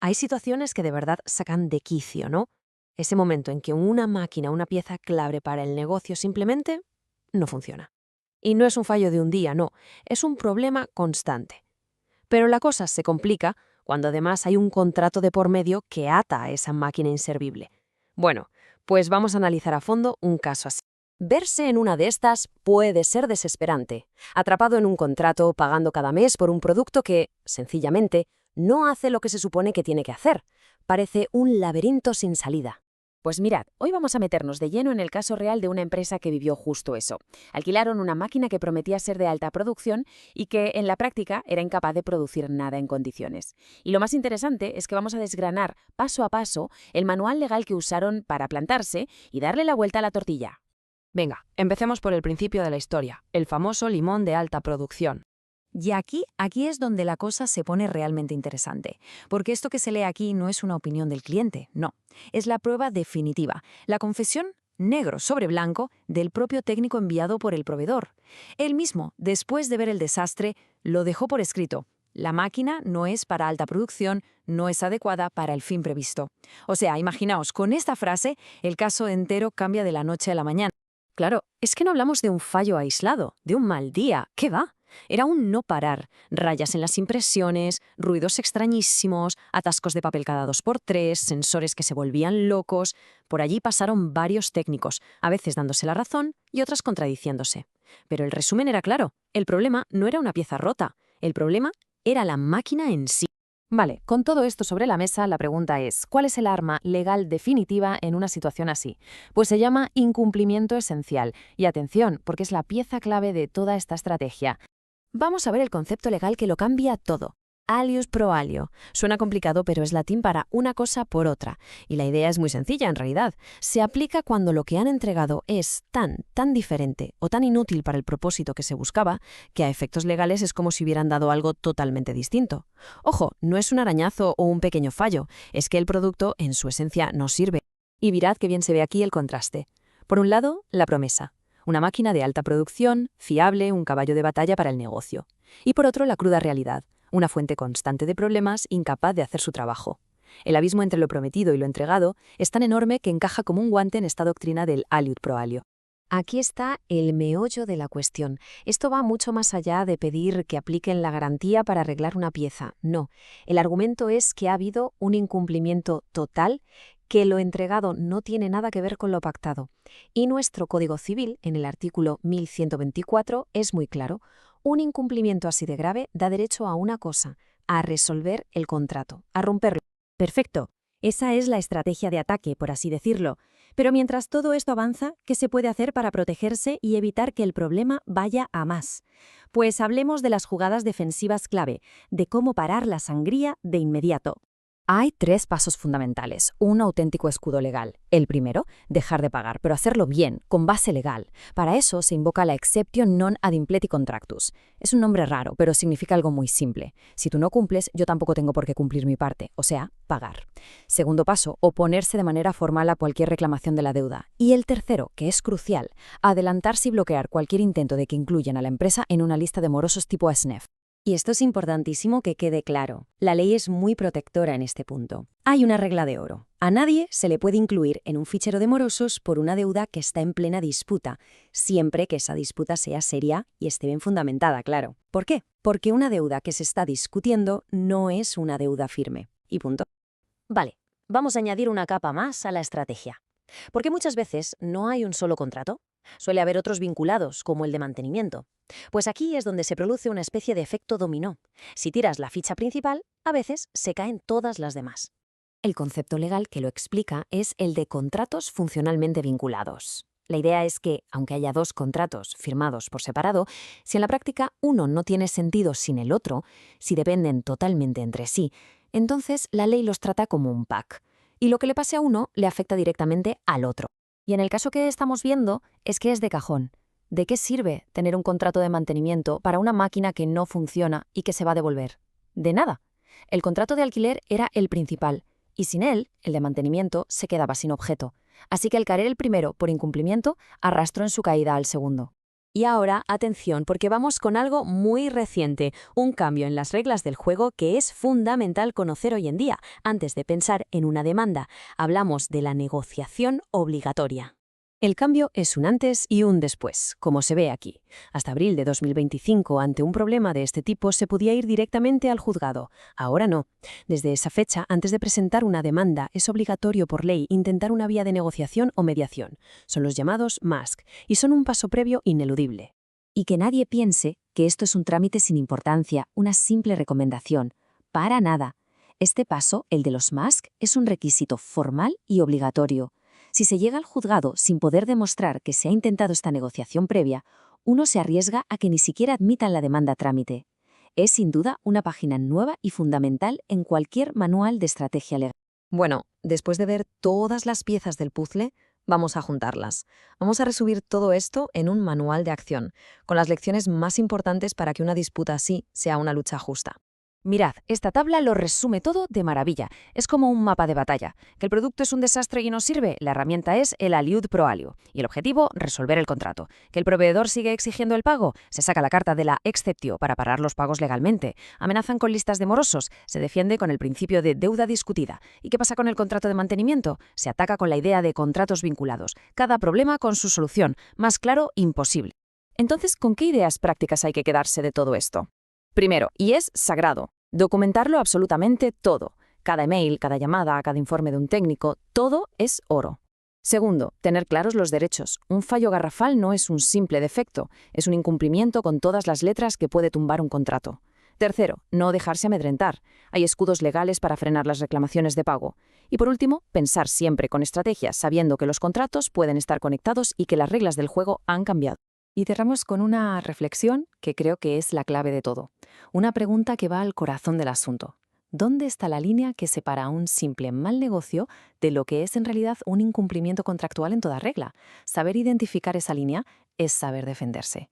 Hay situaciones que de verdad sacan de quicio, ¿no? Ese momento en que una máquina, una pieza clave para el negocio simplemente no funciona. Y no es un fallo de un día, no, es un problema constante. Pero la cosa se complica cuando además hay un contrato de por medio que ata a esa máquina inservible. Bueno, pues vamos a analizar a fondo un caso así. Verse en una de estas puede ser desesperante, atrapado en un contrato, pagando cada mes por un producto que, sencillamente, no hace lo que se supone que tiene que hacer. Parece un laberinto sin salida. Pues mirad, hoy vamos a meternos de lleno en el caso real de una empresa que vivió justo eso. Alquilaron una máquina que prometía ser de alta producción y que en la práctica era incapaz de producir nada en condiciones. Y lo más interesante es que vamos a desgranar paso a paso el manual legal que usaron para plantarse y darle la vuelta a la tortilla. Venga, empecemos por el principio de la historia, el famoso limón de alta producción. Y aquí es donde la cosa se pone realmente interesante, porque esto que se lee aquí no es una opinión del cliente, no, es la prueba definitiva, la confesión negro sobre blanco del propio técnico enviado por el proveedor. Él mismo, después de ver el desastre, lo dejó por escrito. La máquina no es para alta producción, no es adecuada para el fin previsto. O sea, imaginaos, con esta frase, el caso entero cambia de la noche a la mañana. Claro, es que no hablamos de un fallo aislado, de un mal día. ¿Qué va? Era un no parar, rayas en las impresiones, ruidos extrañísimos, atascos de papel cada 2 por 3, sensores que se volvían locos. Por allí pasaron varios técnicos, a veces dándose la razón y otras contradiciéndose. Pero el resumen era claro, el problema no era una pieza rota, el problema era la máquina en sí. Vale, con todo esto sobre la mesa, la pregunta es, ¿cuál es el arma legal definitiva en una situación así? Pues se llama incumplimiento esencial. Y atención, porque es la pieza clave de toda esta estrategia. Vamos a ver el concepto legal que lo cambia todo. Alius pro alio. Suena complicado, pero es latín para una cosa por otra. Y la idea es muy sencilla, en realidad. Se aplica cuando lo que han entregado es tan diferente o tan inútil para el propósito que se buscaba, que a efectos legales es como si hubieran dado algo totalmente distinto. Ojo, no es un arañazo o un pequeño fallo, es que el producto, en su esencia, no sirve. Y mirad qué bien se ve aquí el contraste. Por un lado, la promesa. Una máquina de alta producción, fiable, un caballo de batalla para el negocio. Y por otro, la cruda realidad. Una fuente constante de problemas, incapaz de hacer su trabajo. El abismo entre lo prometido y lo entregado es tan enorme que encaja como un guante en esta doctrina del aliud pro alio. Aquí está el meollo de la cuestión. Esto va mucho más allá de pedir que apliquen la garantía para arreglar una pieza. No, el argumento es que ha habido un incumplimiento total, que lo entregado no tiene nada que ver con lo pactado. Y nuestro Código Civil, en el artículo 1124, es muy claro. Un incumplimiento así de grave da derecho a una cosa, a resolver el contrato, a romperlo. Perfecto. Esa es la estrategia de ataque, por así decirlo. Pero mientras todo esto avanza, ¿qué se puede hacer para protegerse y evitar que el problema vaya a más? Pues hablemos de las jugadas defensivas clave, de cómo parar la sangría de inmediato. Hay 3 pasos fundamentales, un auténtico escudo legal. El primero, dejar de pagar, pero hacerlo bien, con base legal. Para eso se invoca la exceptio non ad impleti contractus. Es un nombre raro, pero significa algo muy simple. Si tú no cumples, yo tampoco tengo por qué cumplir mi parte, o sea, pagar. Segundo paso, oponerse de manera formal a cualquier reclamación de la deuda. Y el tercero, que es crucial, adelantarse y bloquear cualquier intento de que incluyan a la empresa en una lista de morosos tipo SNEF. Y esto es importantísimo que quede claro. La ley es muy protectora en este punto. Hay una regla de oro. A nadie se le puede incluir en un fichero de morosos por una deuda que está en plena disputa, siempre que esa disputa sea seria y esté bien fundamentada, claro. ¿Por qué? Porque una deuda que se está discutiendo no es una deuda firme. Y punto. Vale, vamos a añadir una capa más a la estrategia. Porque muchas veces no hay un solo contrato. Suele haber otros vinculados, como el de mantenimiento. Pues aquí es donde se produce una especie de efecto dominó. Si tiras la ficha principal, a veces se caen todas las demás. El concepto legal que lo explica es el de contratos funcionalmente vinculados. La idea es que, aunque haya 2 contratos firmados por separado, si en la práctica uno no tiene sentido sin el otro, si dependen totalmente entre sí, entonces la ley los trata como un pack. Y lo que le pase a uno le afecta directamente al otro. Y en el caso que estamos viendo es que es de cajón. ¿De qué sirve tener un contrato de mantenimiento para una máquina que no funciona y que se va a devolver? De nada. El contrato de alquiler era el principal, y sin él, el de mantenimiento se quedaba sin objeto. Así que al caer el primero por incumplimiento, arrastró en su caída al segundo. Y ahora, atención, porque vamos con algo muy reciente, un cambio en las reglas del juego que es fundamental conocer hoy en día, antes de pensar en una demanda. Hablamos de la negociación obligatoria. El cambio es un antes y un después, como se ve aquí. Hasta abril de 2025, ante un problema de este tipo, se podía ir directamente al juzgado. Ahora no. Desde esa fecha, antes de presentar una demanda, es obligatorio por ley intentar una vía de negociación o mediación. Son los llamados MASC, y son un paso previo ineludible. Y que nadie piense que esto es un trámite sin importancia, una simple recomendación. Para nada. Este paso, el de los MASC, es un requisito formal y obligatorio. Si se llega al juzgado sin poder demostrar que se ha intentado esta negociación previa, uno se arriesga a que ni siquiera admitan la demanda a trámite. Es sin duda una página nueva y fundamental en cualquier manual de estrategia legal. Bueno, después de ver todas las piezas del puzzle, vamos a juntarlas. Vamos a resumir todo esto en un manual de acción, con las lecciones más importantes para que una disputa así sea una lucha justa. Mirad, esta tabla lo resume todo de maravilla. Es como un mapa de batalla. ¿Que el producto es un desastre y no sirve? La herramienta es el Aliud Pro Alio. Y el objetivo, resolver el contrato. ¿Que el proveedor sigue exigiendo el pago? Se saca la carta de la exceptio para parar los pagos legalmente. ¿Amenazan con listas de morosos? Se defiende con el principio de deuda discutida. ¿Y qué pasa con el contrato de mantenimiento? Se ataca con la idea de contratos vinculados. Cada problema con su solución. Más claro, imposible. Entonces, ¿con qué ideas prácticas hay que quedarse de todo esto? Primero, y es sagrado, documentarlo absolutamente todo. Cada email, cada llamada, cada informe de un técnico, todo es oro. Segundo, tener claros los derechos. Un fallo garrafal no es un simple defecto, es un incumplimiento con todas las letras que puede tumbar un contrato. Tercero, no dejarse amedrentar. Hay escudos legales para frenar las reclamaciones de pago. Y por último, pensar siempre con estrategias, sabiendo que los contratos pueden estar conectados y que las reglas del juego han cambiado. Y cerramos con una reflexión que creo que es la clave de todo. Una pregunta que va al corazón del asunto. ¿Dónde está la línea que separa un simple mal negocio de lo que es en realidad un incumplimiento contractual en toda regla? Saber identificar esa línea es saber defenderse.